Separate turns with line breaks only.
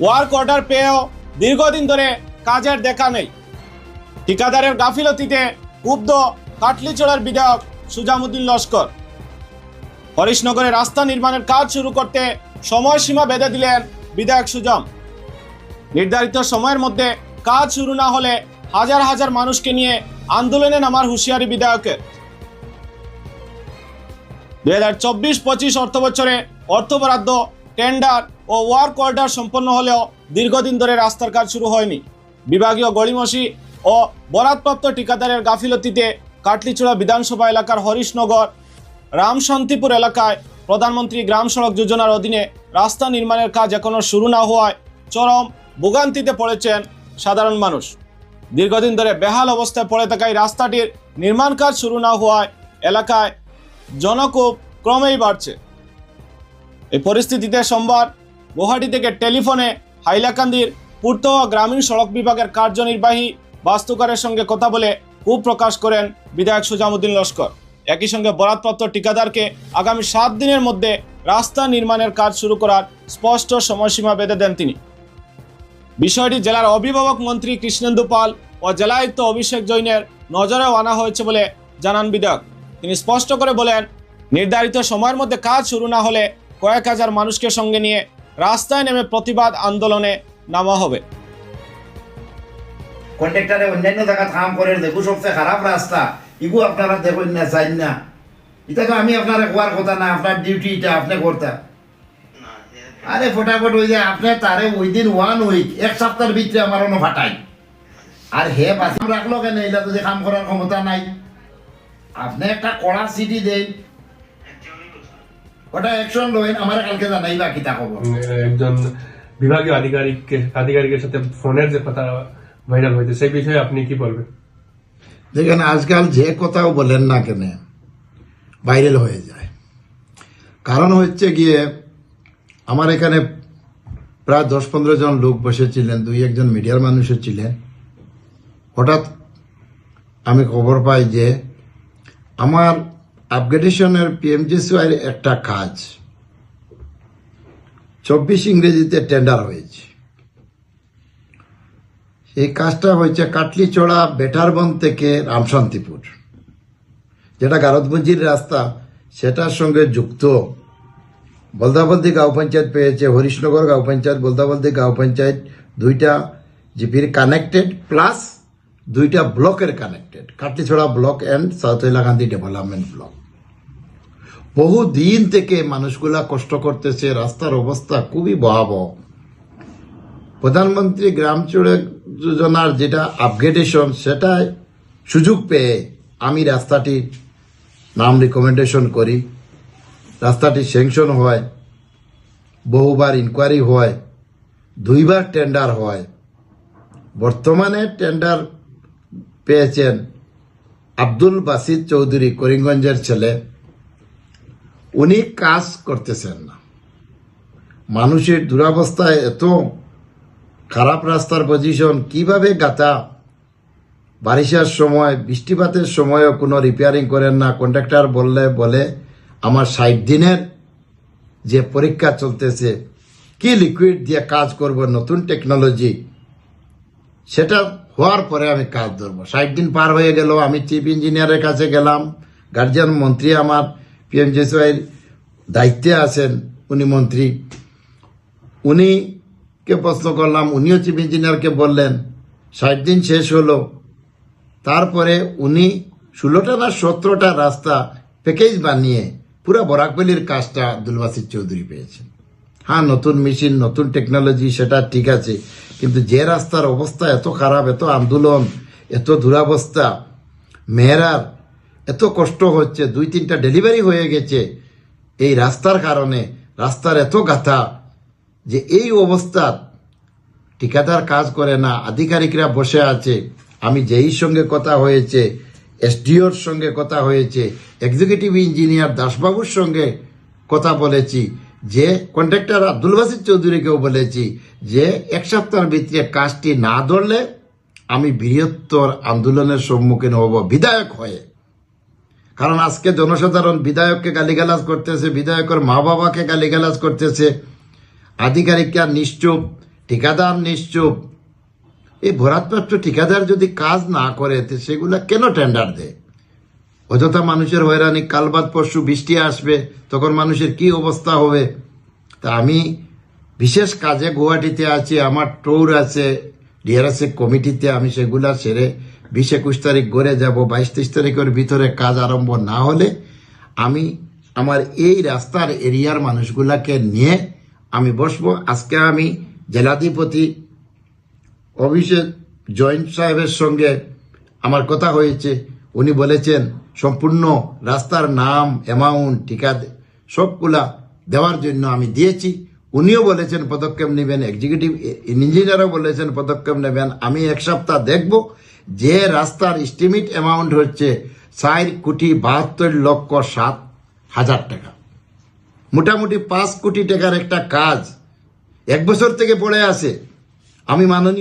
Work order পেয়েও দীর্ঘদিন ধরে কাজের দেখা নেই। ঠিকাদারের গাফিলতিতে ক্ষুব্ধ কাটলিছড়ার বিধায়ক সুজামউদ্দিন লস্কর। হরিশনগরে রাস্তা নির্মাণের কাজ শুরু করতে সময়সীমা বেঁধে দিলেন বিধায়ক সুজাম। নির্ধারিত সময়ের মধ্যে কাজ শুরু না হলে হাজার হাজার মানুষকে নিয়ে আন্দোলনে নামার হুঁশিয়ারি বিধায়কের। 2024-25 অর্থ বছরে অর্থ বরাদ্দ, টেন্ডার ও ওয়ার্ক অর্ডার সম্পন্ন হলেও দীর্ঘদিন ধরে রাস্তার কাজ শুরু হয়নি। বিভাগীয় গড়িমসি ও বরাদপ্রাপ্ত ঠিকাদারের গাফিলতিতে কাটলিছড়া বিধানসভা এলাকার হরিশনগর রামশান্তিপুর এলাকায় প্রধানমন্ত্রী গ্রাম সড়ক যোজনার অধীনে রাস্তা নির্মাণের কাজ এখনো শুরু না হওয়ায় চরম ভোগান্তিতে পড়েছেন সাধারণ মানুষ। দীর্ঘদিন ধরে বেহাল অবস্থায় পড়ে থাকা এই রাস্তাটির নির্মাণ কাজ শুরু না হওয়ায় এলাকায় জনক্ষোভ ক্রমেই বাড়ছে। এই পরিস্থিতিতে সোমবার গুয়াহাটি থেকে টেলিফোনে হাইলাকান্দির পূর্ত ও গ্রামীণ সড়ক বিভাগের কার্যনির্বাহী বাস্তুকারের সঙ্গে কথা বলে ক্ষোভ প্রকাশ করেন বিধায়ক সুজামউদ্দিন লস্কর। একই সঙ্গে বরাদপ্রাপ্ত ঠিকাদারকে আগামী 7 দিনের মধ্যে রাস্তা নির্মাণের কাজ শুরু করার স্পষ্ট সময়সীমা বেঁধে দেন তিনি। বিষয়টি জেলার অভিভাবক মন্ত্রী কৃষ্ণেন্দু পাল ও জেলায়ুক্ত অভিষেক জৈনের নজরেও আনা হয়েছে বলে জানান বিধায়ক। তিনি স্পষ্ট করে বলেন, নির্ধারিত সময়ের মধ্যে কাজ শুরু না হলে কয়েক হাজার মানুষকে সঙ্গে নিয়ে রাস্তায় নেমে প্রতিবাদ আন্দোলনে নামা হবে।
কন্ট্রাক্টরে অন্যান্য জায়গায় কাম করে দেখো সবচেয়ে খারাপ রাস্তা ইগু আপনারা দেখুন না, চাই না। এটা তো আমি আপনার হওয়ার কথা না, আপনার ডিউটি এটা আপনি করতে। আরে ফটাফট হয়ে যায় আপনি তারে উইদিন 1 উইক, এক সপ্তাহের ভিতরে আমার অন্য ফাটাই। আর হে বাঁচাম রাখলো কেন? এটা তো যে কাম করার ক্ষমতা নাই। আপনি একটা কড়া সিটি দেন, ওটা অ্যাকশন লইন, আমার কালকে জানাই বা কিতা খবর।
একজন বিভাগীয় আধিকারিকের সাথে ফোনের যে কথা ভাইরাল হয়েছে সেই বিষয়ে আপনি কি বলবেন?
দেখেন, আজকাল যে কথাও বলেন না কেন ভাইরাল হয়ে যায়। কারণ হচ্ছে গিয়ে আমার এখানে প্রায় 10-15 জন লোক বসেছিলেন, 2-1 জন মিডিয়ার মানুষও ছিলেন। হঠাৎ আমি খবর পাই যে আমার আপগ্রেডেশনের পিএমজিসিওয়াই একটা কাজ 24 ইংরেজিতে টেন্ডার হয়েছে। এই কাজটা হয়েছে কাটলিছড়া বেটারবন থেকে রামশান্তিপুর, যেটা গারদমঞ্জির রাস্তা, সেটার সঙ্গে যুক্ত বলদাবলদি গাঁও পঞ্চায়েত পেয়েছে, হরিশনগর গাঁও পঞ্চায়েত, বলদাবলদি গাঁও পঞ্চায়েত, 2টা জিপির কানেক্টেড প্লাস 2টা ব্লকের connected, Katlicherra block and south Hailakandi development block. বহু দিন থেকে মানুষগুলা কষ্ট করতেছে, রাস্তার অবস্থা খুবই ভয়াবহ। প্রধানমন্ত্রী গ্রাম সড়ক যোজনার যেটা আপগ্রেডেশন, সেটাই সুযোগ পেয়ে আমি রাস্তাটির নাম রিকমেন্ডেশন করি। রাস্তাটি স্যাংশন হয়, বহুবার ইনকোয়ারি হয়, 2বার টেন্ডার হয়। বর্তমানে টেন্ডার পেয়েছেন আব্দুল বাসিদ চৌধুরী, করিমগঞ্জের ছেলে। উনি কাজ করতেছেন না। মানুষের দুরবস্থায়, এত খারাপ রাস্তার পজিশন, কিভাবে গাতা, বারিশার সময়, বৃষ্টিপাতের সময়ও কোনো রিপেয়ারিং করেন না। কন্ট্রাক্টর বলে আমার 60 দিনের যে পরীক্ষা চলতেছে, কি লিকুইড দিয়ে কাজ করব, নতুন টেকনোলজি, সেটা হওয়ার পরে আমি কাজ ধরবো। 60 দিন পার হয়ে গেল, আমি চিফ ইঞ্জিনিয়ারের কাছে গেলাম। গার্জিয়ান মন্ত্রী আমার পিএমজিসিওয়াইয়ের দায়িত্বে আছেন, উনি মন্ত্রী, উনিকে প্রশ্ন করলাম, উনিও চিফ ইঞ্জিনিয়ারকে বললেন 60 দিন শেষ হলো। তারপরে উনি 16টা না 17টা রাস্তা প্যাকেজ বানিয়ে পুরো বরাকবেলির কাজটা আব্দুল বাসিদ চৌধুরী পেয়েছেন। হ্যাঁ, নতুন মেশিন, নতুন টেকনোলজি, সেটা ঠিক আছে, কিন্তু যে রাস্তার অবস্থা এত খারাপ, এত আন্দোলন, এত দুরাবস্থা, মেয়েরার এত কষ্ট হচ্ছে, 2-3টা ডেলিভারি হয়ে গেছে এই রাস্তার কারণে, রাস্তার এত গাথা, যে এই অবস্থা ঠিকাদার কাজ করে না, আধিকারিকরা বসে আছে। আমি যেই সঙ্গে কথা হয়েছে, এসডিওর সঙ্গে কথা হয়েছে, এক্সিকিউটিভ ইঞ্জিনিয়ার দাসবাবুর সঙ্গে কথা বলেছি, যে কন্ট্রাক্টর আব্দুল বাসিদ চৌধুরীকেও বলেছি যে 1 সপ্তাহের ভিতরে কাজটি না ধরলে আমি বৃহত্তর আন্দোলনের সম্মুখীন হব বিধায়ক হয়ে। কারণ আজকে জনসাধারণ বিধায়ককে গালিগালাজ করতেছে, বিধায়কের মা বাবাকে গালিগালাজ করতেছে, আধিকারিকরা নিশ্চুপ, ঠিকাদার নিশ্চুপ। এই ভরাটপ্রাপ্ত ঠিকাদার যদি কাজ না করে তো সেগুলা কেন টেন্ডার দেয়? অযথা মানুষের হয়রানি। কাল বাদ পরশু বৃষ্টি আসবে, তখন মানুষের কি অবস্থা হবে? তা আমি বিশেষ কাজে গুয়াহাটিতে আছি, আমার ট্যুর আছে ডিআরএস কমিটিতে, আমি সেগুলা সেরে 20-21 তারিখ ঘুরে যাব। 22-23 তারিখের ভিতরে কাজ আরম্ভ না হলে আমি আমার এই রাস্তার এরিয়ার মানুষগুলাকে নিয়ে আমি বসবো। আজকে আমি জেলাধিপতি অভিষেক জয়েন্ট সাহেবের সঙ্গে আমার কথা হয়েছে। উনি বলেছেন সম্পূর্ণ রাস্তার নাম, অ্যামাউন্ট, ঠিকা সবগুলা দেওয়ার জন্য আমি দিয়েছি। উনিও বলেছেন পদক্ষেপ নেবেন, এক্সিকিউটিভ ইঞ্জিনিয়ারও বলেছেন পদক্ষেপ নেবেন। আমি 1 সপ্তাহ দেখব। যে রাস্তার এস্টিমেট অ্যামাউন্ট হচ্ছে 4,72,07,000 টাকা, মোটামুটি 5 কোটি টাকার একটা কাজ 1 বছর থেকে পড়ে আছে। আমি মাননীয়